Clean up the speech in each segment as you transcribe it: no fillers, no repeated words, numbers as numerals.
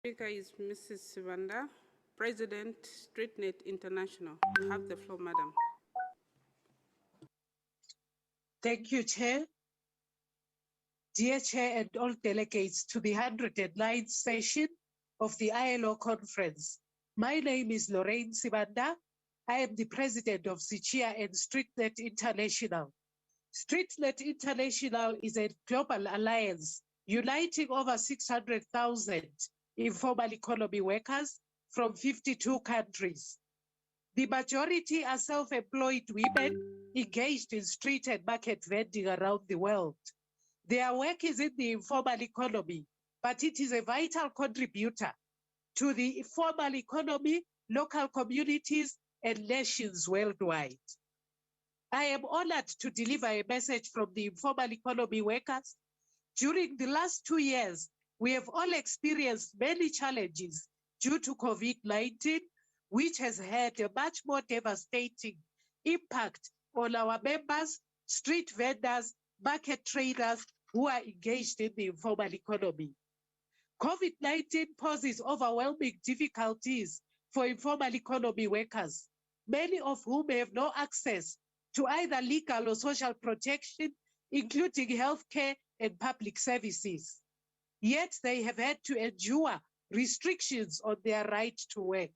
Speaker is Mrs. Sibanda, President, StreetNet International. You have the floor, Madam. Thank you, Chair. Dear Chair and all delegates to the 109th session of the ILO conference. My name is Lorraine Sibanda. I am the President of SICHIA and StreetNet International. StreetNet International is a global alliance uniting over 600,000 informal economy workers from 52 countries. The majority are self-employed women engaged in street and market vending around the world. Their work is in the informal economy, but it is a vital contributor to the formal economy, local communities, and nations worldwide. I am honored to deliver a message from the informal economy workers. During the last 2 years, we have all experienced many challenges due to COVID-19, which has had a much more devastating impact on our members, street vendors, market traders who are engaged in the informal economy. COVID-19 poses overwhelming difficulties for informal economy workers, many of whom have no access to either legal or social protection, including healthcare and public services. Yet they have had to endure restrictions on their right to work.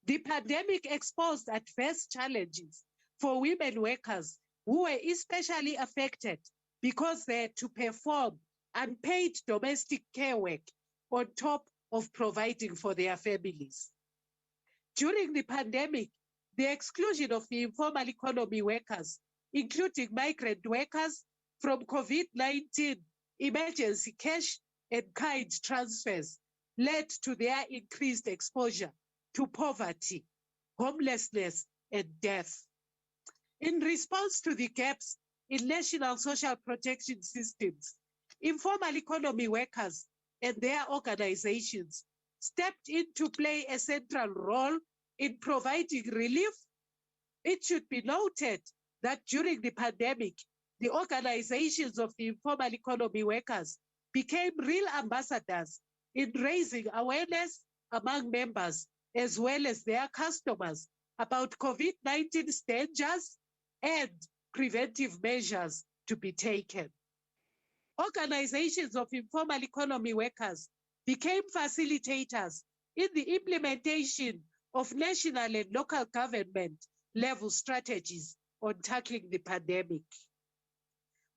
The pandemic exposed adverse challenges for women workers who were especially affected because they had to perform unpaid domestic care work on top of providing for their families. During the pandemic, the exclusion of the informal economy workers, including migrant workers from COVID-19 emergency cash and kind transfers, led to their increased exposure to poverty, homelessness, and death. In response to the gaps in national social protection systems, informal economy workers and their organizations stepped in to play a central role in providing relief. It should be noted that during the pandemic, the organizations of the informal economy workers became real ambassadors in raising awareness among members as well as their customers about COVID-19's dangers and preventive measures to be taken. Organizations of informal economy workers became facilitators in the implementation of national and local government level strategies on tackling the pandemic.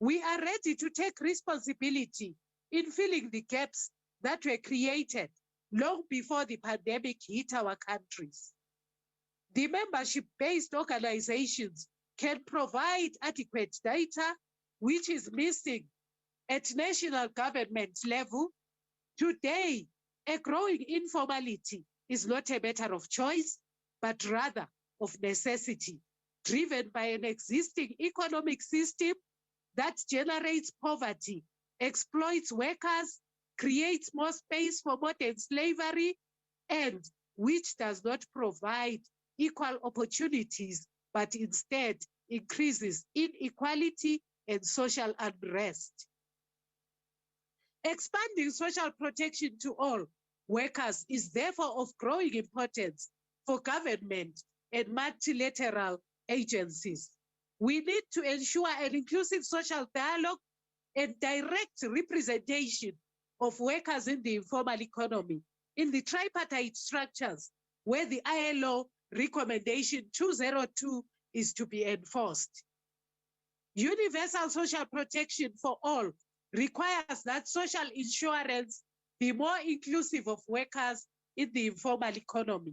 We are ready to take responsibility in filling the gaps that were created long before the pandemic hit our countries. The membership-based organizations can provide adequate data, which is missing at national government level. Today, a growing informality is not a matter of choice, but rather of necessity, driven by an existing economic system that generates poverty, exploits workers, creates more space for modern slavery, and which does not provide equal opportunities, but instead increases inequality and social unrest. Expanding social protection to all workers is therefore of growing importance for government and multilateral agencies. We need to ensure an inclusive social dialogue and direct representation of workers in the informal economy in the tripartite structures where the ILO recommendation 202 is to be enforced. Universal social protection for all requires that social insurance be more inclusive of workers in the informal economy,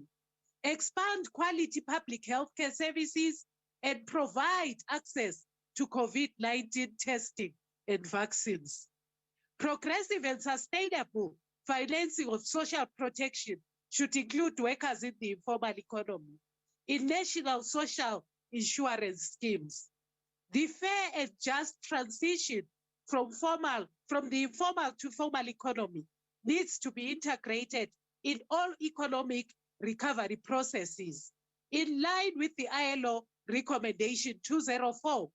expand quality public healthcare services, and provide access to COVID-19 testing and vaccines. Progressive and sustainable financing of social protection should include workers in the informal economy in national social insurance schemes. The fair and just transition from the informal to formal economy needs to be integrated in all economic recovery processes. In line with the ILO recommendation 204,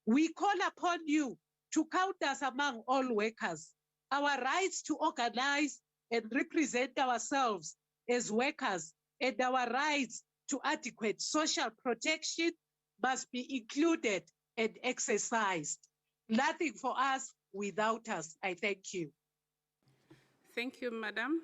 we call upon you to count us among all workers. Our rights to organize and represent ourselves as workers, and our rights to adequate social protection must be included and exercised. Nothing for us without us. I thank you. Thank you, Madam.